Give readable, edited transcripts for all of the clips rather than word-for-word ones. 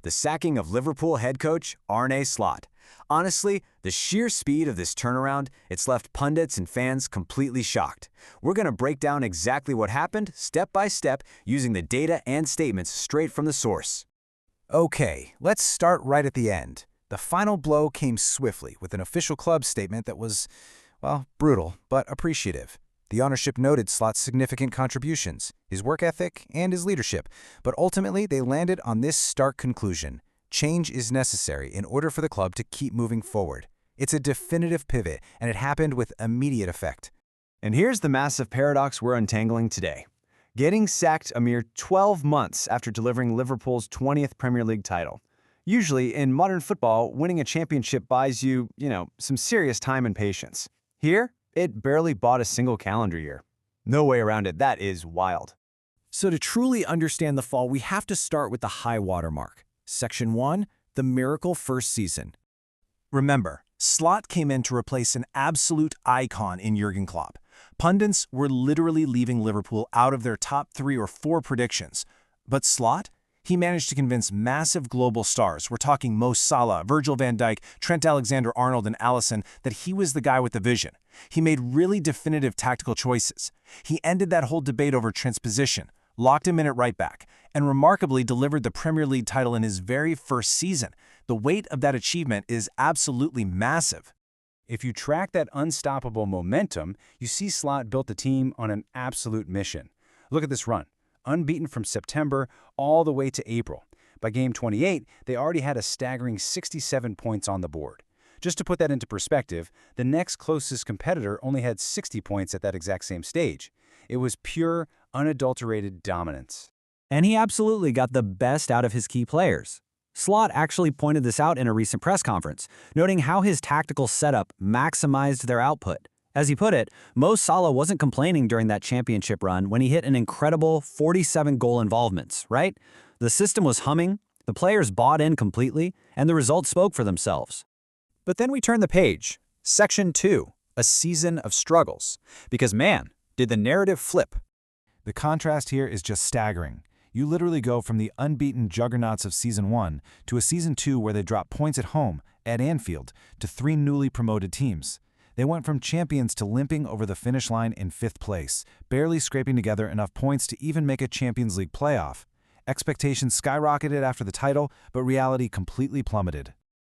the sacking of Liverpool head coach Arne Slot. Honestly, the sheer speed of this turnaround, it's left pundits and fans completely shocked. We're going to break down exactly what happened, step by step, using the data and statements straight from the source. Okay, let's start right at the end. The final blow came swiftly with an official club statement that was, well, brutal, but appreciative. The ownership noted Slot's significant contributions, his work ethic, and his leadership, but ultimately they landed on this stark conclusion. Change is necessary in order for the club to keep moving forward. It's a definitive pivot, and it happened with immediate effect. And here's the massive paradox we're untangling today. Getting sacked a mere 12 months after delivering Liverpool's 20th Premier League title. Usually, in modern football, winning a championship buys you, some serious time and patience. Here, it barely bought a single calendar year. No way around it. That is wild. So to truly understand the fall, we have to start with the high water mark. Section 1, the miracle first season. Remember, Slot came in to replace an absolute icon in Jurgen Klopp. Pundits were literally leaving Liverpool out of their top 3 or 4 predictions. But Slot? He managed to convince massive global stars, we're talking Mo Salah, Virgil van Dijk, Trent Alexander-Arnold, and Alisson, that he was the guy with the vision. He made really definitive tactical choices. He ended that whole debate over Trent's position, locked him in at right back, and remarkably delivered the Premier League title in his very first season. The weight of that achievement is absolutely massive. If you track that unstoppable momentum, you see Slot built the team on an absolute mission. Look at this run. Unbeaten from September all the way to April. By game 28, they already had a staggering 67 points on the board. Just to put that into perspective, the next closest competitor only had 60 points at that exact same stage. It was pure, unadulterated dominance. And he absolutely got the best out of his key players. Slot actually pointed this out in a recent press conference, noting how his tactical setup maximized their output. As he put it, Mo Salah wasn't complaining during that championship run when he hit an incredible 47 goal involvements, right? The system was humming, the players bought in completely, and the results spoke for themselves. But then we turn the page. Section 2, a season of struggles. Because man, did the narrative flip. The contrast here is just staggering. You literally go from the unbeaten juggernauts of Season 1 to a Season 2 where they drop points at home, at Anfield, to 3 newly promoted teams. They went from champions to limping over the finish line in 5th place, barely scraping together enough points to even make a Champions League playoff. Expectations skyrocketed after the title, but reality completely plummeted.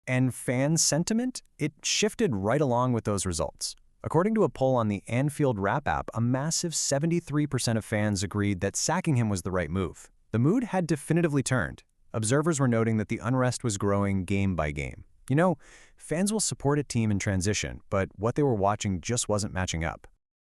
And fan sentiment? It shifted right along with those results. According to a poll on the Anfield Wrap app, a massive 73% of fans agreed that sacking him was the right move. The mood had definitively turned. Observers were noting that the unrest was growing game by game. Fans will support a team in transition, but what they were watching just wasn't matching up.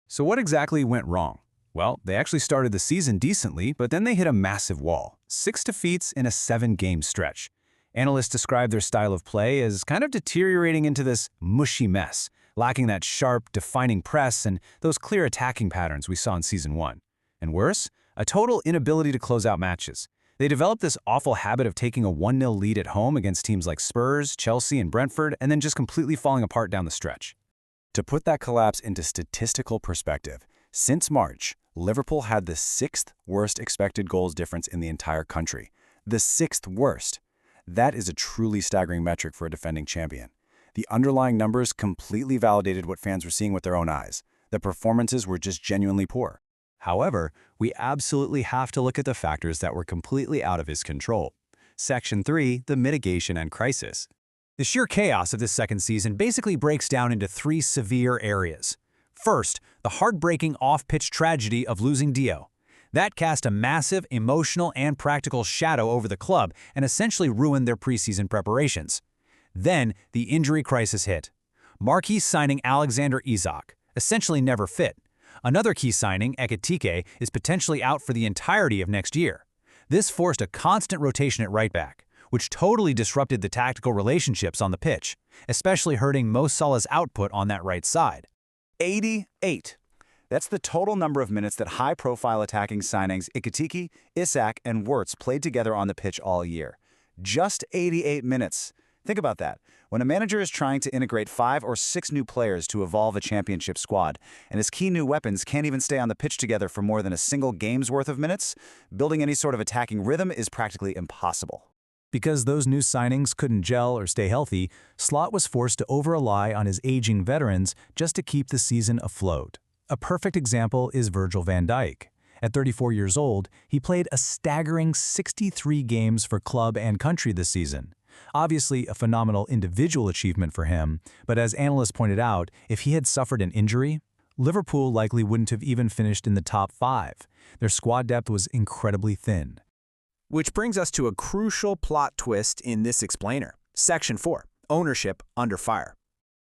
So what exactly went wrong? Well, they actually started the season decently, but then they hit a massive wall. 6 defeats in a 7-game stretch. Analysts describe their style of play as kind of deteriorating into this mushy mess, lacking that sharp, defining press and those clear attacking patterns we saw in Season 1. And worse, a total inability to close out matches. They developed this awful habit of taking a 1-0 lead at home against teams like Spurs, Chelsea, and Brentford, and then just completely falling apart down the stretch. To put that collapse into statistical perspective, since March, Liverpool had the 6th worst expected goals difference in the entire country. The 6th worst. That is a truly staggering metric for a defending champion. The underlying numbers completely validated what fans were seeing with their own eyes. The performances were just genuinely poor. However, we absolutely have to look at the factors that were completely out of his control. Section 3, the mitigation and crisis. The sheer chaos of this second season basically breaks down into 3 severe areas. First, the heartbreaking off-pitch tragedy of losing Dio. That cast a massive emotional and practical shadow over the club and essentially ruined their preseason preparations. Then, the injury crisis hit. Marquee signing Alexander Isak, essentially never fit. Another key signing, A.Admi, is potentially out for the entirety of next year. This forced a constant rotation at right back, which totally disrupted the tactical relationships on the pitch, especially hurting Mo Salah's output on that right side. 88. That's the total number of minutes that high-profile attacking signings A.Admi, Isak, and Wirtz played together on the pitch all year. Just 88 minutes. Think about that. When a manager is trying to integrate 5 or 6 new players to evolve a championship squad, and his key new weapons can't even stay on the pitch together for more than a single game's worth of minutes, building any sort of attacking rhythm is practically impossible. Because those new signings couldn't gel or stay healthy, Slot was forced to over-rely on his aging veterans just to keep the season afloat. A perfect example is Virgil van Dijk. At 34 years old, he played a staggering 63 games for club and country this season. Obviously a phenomenal individual achievement for him, but as analysts pointed out, if he had suffered an injury, Liverpool likely wouldn't have even finished in the top 5. Their squad depth was incredibly thin. Which brings us to a crucial plot twist in this explainer. Section 4. Ownership under fire.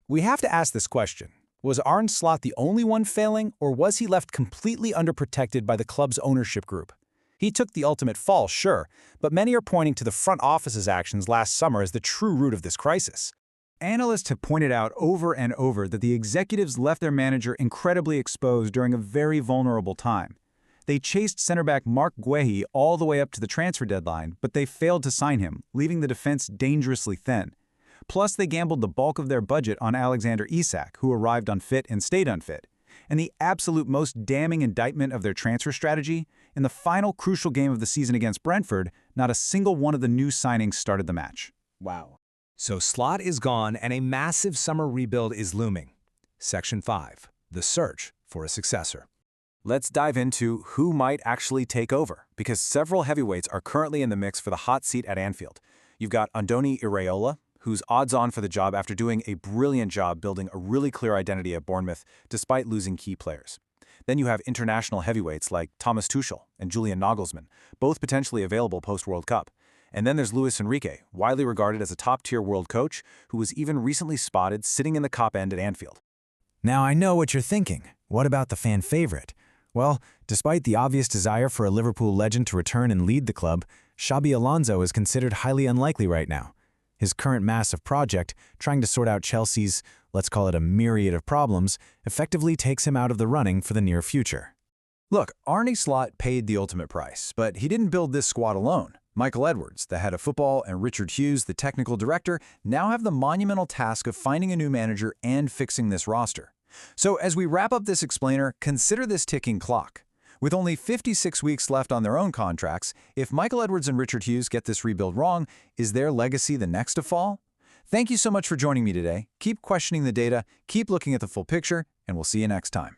We have to ask this question. Was Arne Slot the only one failing, or was he left completely underprotected by the club's ownership group? He took the ultimate fall, sure, but many are pointing to the front office's actions last summer as the true root of this crisis. Analysts have pointed out over and over that the executives left their manager incredibly exposed during a very vulnerable time. They chased center-back Mark Guehi all the way up to the transfer deadline, but they failed to sign him, leaving the defense dangerously thin. Plus, they gambled the bulk of their budget on Alexander Isak, who arrived unfit and stayed unfit. And the absolute most damning indictment of their transfer strategy, in the final crucial game of the season against Brentford, not a single one of the new signings started the match. Wow. So Slot is gone and a massive summer rebuild is looming. Section 5. The search for a successor. Let's dive into who might actually take over, because several heavyweights are currently in the mix for the hot seat at Anfield. You've got Andoni Iraola, who's odds-on for the job after doing a brilliant job building a really clear identity at Bournemouth despite losing key players. Then you have international heavyweights like Thomas Tuchel and Julian Nagelsmann, both potentially available post-World Cup. And then there's Luis Enrique, widely regarded as a top-tier world coach, who was even recently spotted sitting in the Kop end at Anfield. Now I know what you're thinking. What about the fan favorite? Well, despite the obvious desire for a Liverpool legend to return and lead the club, Xabi Alonso is considered highly unlikely right now. His current massive project, trying to sort out Chelsea's, let's call it a myriad of problems, effectively takes him out of the running for the near future. Look, Arne Slot paid the ultimate price, but he didn't build this squad alone. Michael Edwards, the head of football, and Richard Hughes, the technical director, now have the monumental task of finding a new manager and fixing this roster. So as we wrap up this explainer, consider this ticking clock. With only 56 weeks left on their own contracts, if Michael Edwards and Richard Hughes get this rebuild wrong, is their legacy the next to fall? Thank you so much for joining me today. Keep questioning the data, keep looking at the full picture, and we'll see you next time.